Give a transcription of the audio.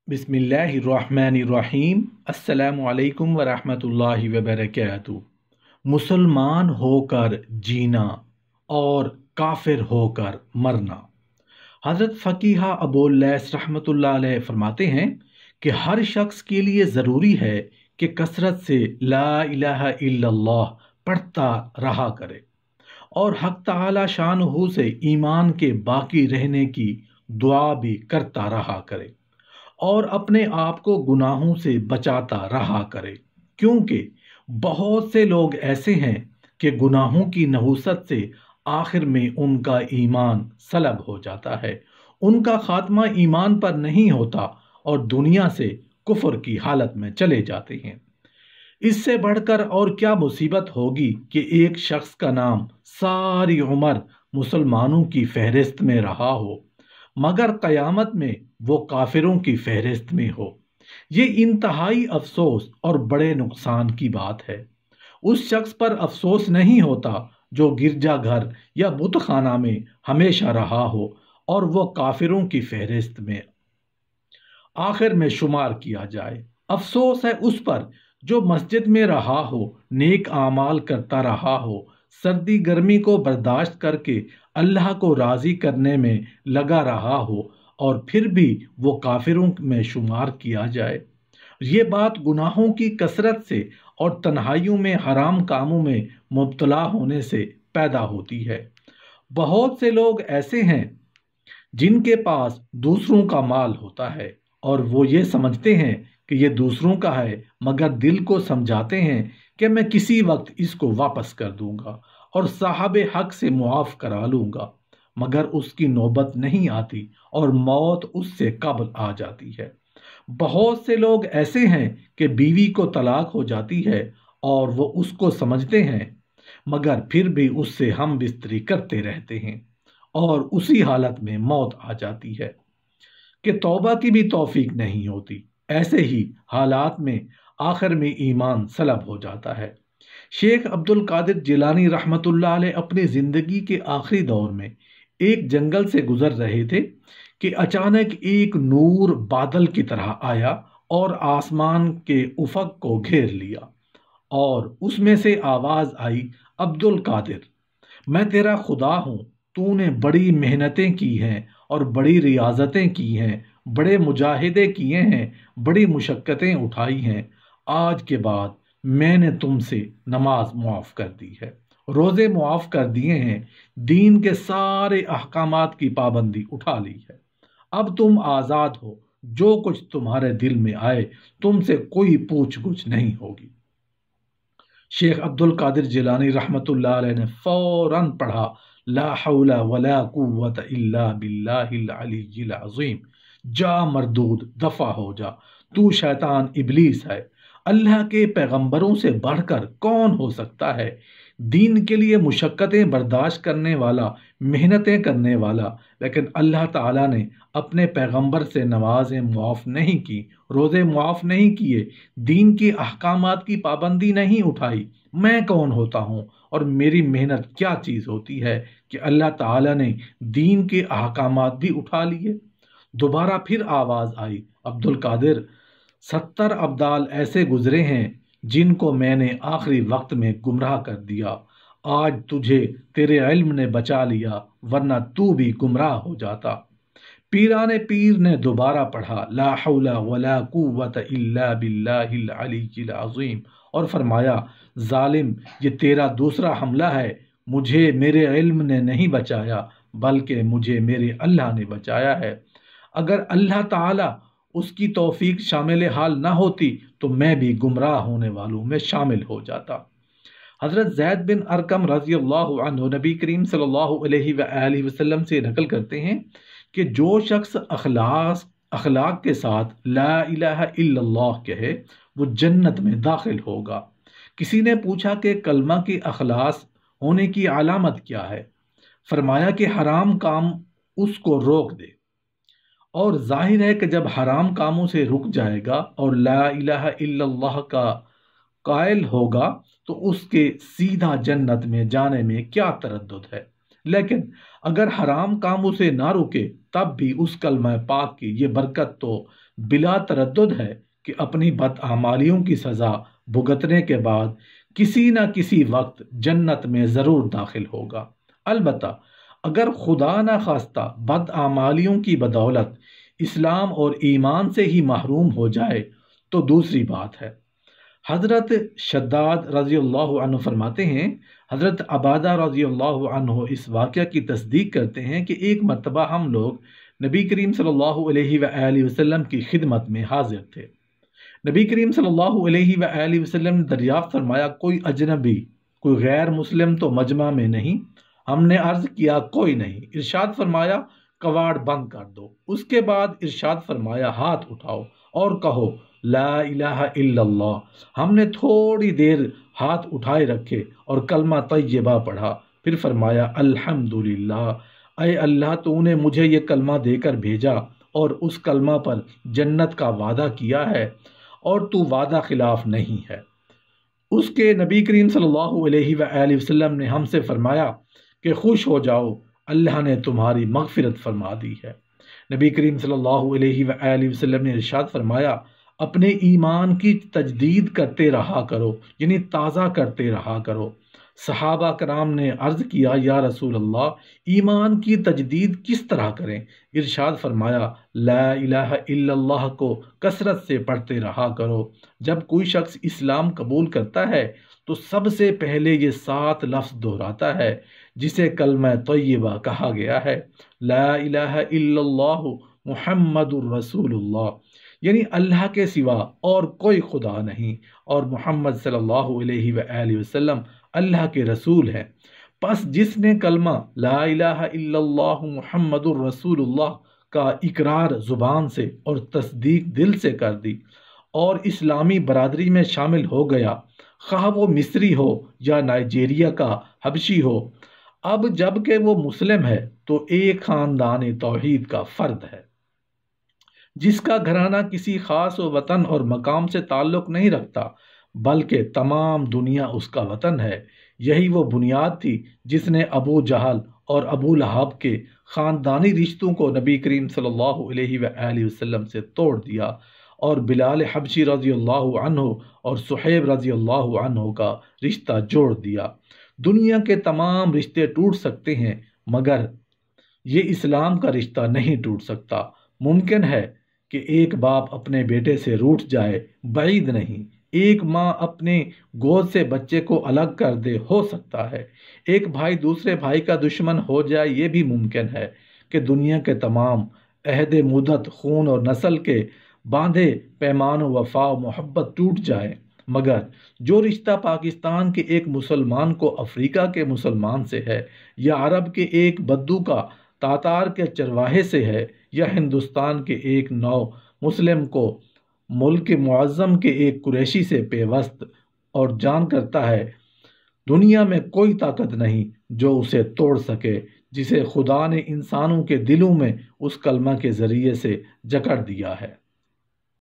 बिस्मिल्लाहिर्रहमानिर्रहीम। अस्सलामु अलैकुम वरहमतुल्लाहि वबरकातुहू। मुसलमान होकर जीना और काफिर होकर मरना। हज़रत फ़कीहा अबू लैस रहमतुल्लाह अलैह फरमाते हैं कि हर शख्स के लिए ज़रूरी है कि कसरत से ला इलाहा इल्लल्लाह पढ़ता रहा करे और हक़ तआला शानहू से ईमान के बाकी रहने की दुआ भी करता रहा करे और अपने आप को गुनाहों से बचाता रहा करे, क्योंकि बहुत से लोग ऐसे हैं कि गुनाहों की नहुसत से आखिर में उनका ईमान सलब हो जाता है, उनका खात्मा ईमान पर नहीं होता और दुनिया से कुफ्र की हालत में चले जाते हैं। इससे बढ़कर और क्या मुसीबत होगी कि एक शख्स का नाम सारी उम्र मुसलमानों की फहरिस्त में रहा हो मगर क़यामत में वो काफिरों की फहरिस्त में हो। ये इंतहाई अफसोस और बड़े नुकसान की बात है। उस शख्स पर अफसोस नहीं होता जो गिरजा घर या बुतखाना में हमेशा रहा हो और वो काफिरों की फहरिस्त में आखिर में शुमार किया जाए। अफसोस है उस पर जो मस्जिद में रहा हो, नेक आमाल करता रहा हो, सर्दी गर्मी को बर्दाश्त करके अल्लाह को राज़ी करने में लगा रहा हो और फिर भी वो काफिरों में शुमार किया जाए। ये बात गुनाहों की कसरत से और तन्हाइयों में हराम कामों में मुब्तला होने से पैदा होती है। बहुत से लोग ऐसे हैं जिनके पास दूसरों का माल होता है और वो ये समझते हैं कि ये दूसरों का है, मगर दिल को समझाते हैं कि मैं किसी वक्त इसको वापस कर दूंगा और साहबे हक से मुआफ करा लूंगा, मगर उसकी नौबत नहीं आती और मौत उससे कब्ल आ जाती है। बहुत से लोग ऐसे हैं कि बीवी को तलाक हो जाती है और वो उसको समझते हैं, मगर फिर भी उससे हम बिस्तरी करते रहते हैं और उसी हालत में मौत आ जाती है कि तौबा की भी तौफीक नहीं होती। ऐसे ही हालात में आखिर में ईमान सलब हो जाता है। शेख अब्दुल कादिर जिलानी रहमतुल्लाह अलैह अपनी जिंदगी के आखिरी दौर में एक जंगल से गुजर रहे थे कि अचानक एक नूर बादल की तरह आया और आसमान के उफक को घेर लिया और उसमें से आवाज आई, अब्दुल कादिर, मैं तेरा खुदा हूँ। तूने बड़ी मेहनतें की हैं और बड़ी रियाजतें की हैं, बड़े मुजाहिदे किए हैं, बड़ी मुशक्क़तें उठाई हैं। आज के बाद मैंने तुमसे नमाज मुआफ़ कर दी है, रोज़े मुआफ़ कर दिए हैं, दीन के सारे अहकामात की पाबंदी उठा ली है। अब तुम आज़ाद हो, जो कुछ तुम्हारे दिल में आए तुमसे कोई पूछ गुछ नहीं होगी। शेख अब्दुल कादिर जिलानी रहमतुल्लाह अलैह ने फौरन पढ़ा, ला हौला वला कुव्वत इल्ला बिल्लाहिल अलिय्यिल अज़ीम। जा मरदूद, दफा हो जा, तू शैतान इबलीस है। अल्लाह के पैगंबरों से बढ़कर कौन हो सकता है? दीन के लिए मुशक्क़तें बर्दाश्त करने वाला, मेहनतें करने वाला, लेकिन अल्लाह ताला ने अपने पैगंबर से नमाजें मुआफ़ नहीं की, रोज़े मुआफ़ नहीं किए, दीन की अहकामात की पाबंदी नहीं उठाई। मैं कौन होता हूँ और मेरी मेहनत क्या चीज़ होती है कि अल्लाह ताला ने दीन के अहकामात भी उठा लिए। दोबारा फिर आवाज़ आई, अब्दुल कादिर, 70 अब्दाल ऐसे गुजरे हैं जिनको मैंने आखिरी वक्त में गुमराह कर दिया। आज तुझे तेरे इल्म ने बचा लिया, वरना तू भी गुमराह हो जाता। पीराने पीर ने दोबारा पढ़ा, ला हौला वला कुव्वत इल्ला बिल्लाहिल अलिय्यिल अज़ीम, और फरमाया, जालिम, ये तेरा दूसरा हमला है। मुझे मेरे इल्म ने नहीं बचाया, बल्कि मुझे मेरे अल्लाह ने बचाया है। अगर अल्लाह ताला उसकी तौफीक शामिल हाल ना होती तो मैं भी गुमराह होने वालों में शामिल हो जाता। हज़रत ज़ैद बिन अरकम रज़ी अल्लाहु अन्हु नबी करीम सल्लल्लाहु अलैहि वसल्लम से नकल करते हैं कि जो शख्स अखलाक के साथ ला इलाहा इल्लल्लाह कहे वो जन्नत में दाखिल होगा। किसी ने पूछा कि कलमा की अखलास होने की अलामत क्या है? फरमाया कि हराम काम उसको रोक दे, और जाहिर है कि जब हराम कामों से रुक जाएगा और ला इलाहा इल्लल्लाह का कायल होगा तो उसके सीधा जन्नत में जाने में क्या तरद्दुद है। लेकिन अगर हराम कामों से ना रुके तब भी उस कलमा पाक की ये बरकत तो بلا تردد ہے کہ اپنی بدعمالیوں کی سزا بھگتنے کے بعد کسی نہ کسی وقت جنت میں ضرور داخل ہوگا۔ البتہ اگر خدا نہ خواستہ بدعمالیوں کی بدولت اسلام اور ایمان سے ہی محروم ہو جائے تو دوسری بات ہے۔ حضرت شداد رضی اللہ عنہ فرماتے ہیں، حضرت عبادہ رضی اللہ عنہ اس واقعہ کی تصدیق کرتے ہیں کہ ایک مرتبہ ہم لوگ نبی کریم صلی اللہ علیہ وآلہ وسلم کی خدمت میں حاضر تھے۔ نبی کریم صلی اللہ علیہ وآلہ وسلم نے دریافت فرمایا، کوئی اجنبی، کوئی غیر مسلم تو مجمع میں نہیں؟ ہم نے عرض کیا، کوئی نہیں۔ ارشاد فرمایا، کواڑ بند کر دو۔ اس کے بعد ارشاد فرمایا، ہاتھ اٹھاؤ اور کہو لا الہ الا اللہ۔ ہم نے تھوڑی دیر ہاتھ اٹھائے رکھے اور کلمہ طیبہ پڑھا، پھر فرمایا الحمدللہ، اے اللہ تو نے مجھے یہ کلمہ دے کر بھیجا اور اس کلمہ پر جنت کا وعدہ کیا ہے اور تو وعدہ خلاف نہیں ہے۔ اس کے نبی کریم صلی اللہ علیہ وآلہ وسلم نے ہم سے فرمایا کہ خوش ہو جاؤ، اللہ نے تمہاری مغفرت فرما دی ہے۔ نبی کریم صلی اللہ علیہ وآلہ وسلم نے ارشاد فرمایا، اپنے ایمان کی تجدید کرتے رہا کرو، یعنی تازہ کرتے رہا کرو۔ صحابہ کرام نے عرض کیا، یا رسول اللہ، ایمان کی تجدید کس طرح کریں؟ ارشاد فرمایا، لا الہ الا اللہ کو کثرت سے پڑھتے رہا کرو۔ جب کوئی شخص اسلام قبول کرتا ہے تو سب سے پہلے یہ 7 لفظ دہراتا ہے جسے کلمہ طیبہ کہا گیا ہے، لا الہ الا اللہ محمد الرسول اللہ، یعنی اللہ کے سوا اور کوئی خدا نہیں اور محمد صلی اللہ علیہ وآلہ وسلم اللہ کے رسول ہیں۔ پس جس نے کلمہ لا الہ الا اللہ محمد الرسول اللہ کا اقرار زبان سے اور تصدیق دل سے کر دی اور اسلامی برادری میں شامل ہو گیا، خواہ وہ مصری ہو یا نائجیریا کا حبشی ہو، اب جب کہ وہ مسلم ہے تو ایک خاندان توحید کا فرد ہے، جس کا گھرانہ کسی خاص وطن اور مقام سے تعلق نہیں رکھتا بلکہ تمام دنیا اس کا وطن ہے۔ یہی وہ بنیاد تھی جس نے ابو جہل اور ابو لہب کے خاندانی رشتوں کو نبی کریم صلی اللہ علیہ وآلہ وسلم سے توڑ دیا اور بلال حبشی رضی اللہ عنہ اور صہیب رضی اللہ عنہ کا رشتہ جوڑ دیا۔ دنیا کے تمام رشتے ٹوٹ سکتے ہیں مگر یہ اسلام کا رشتہ نہیں ٹوٹ سکتا۔ ممکن ہے کہ ایک باپ اپنے بیٹے سے روٹھ جائے، بعید نہیں۔ ایک ماں اپنے گود سے بچے کو الگ کر دے، ہو سکتا ہے۔ ایک بھائی دوسرے بھائی کا دشمن ہو جائے، یہ بھی ممکن ہے کہ دنیا کے تمام عہد مدت، خون اور نسل کے باندھے پیمان و وفا و محبت ٹوٹ جائے، مگر جو رشتہ پاکستان کے ایک مسلمان کو افریقہ کے مسلمان سے ہے، یا عرب کے ایک بدو کا تاتار کے چرواہے سے ہے، یا ہندوستان کے ایک نو مسلم کو ملک معظم کے ایک قریشی سے پیوست اور جان کرتا ہے، دنیا میں کوئی طاقت نہیں جو اسے توڑ سکے، جسے خدا نے انسانوں کے دلوں میں اس کلمہ کے ذریعے سے جکڑ دیا ہے۔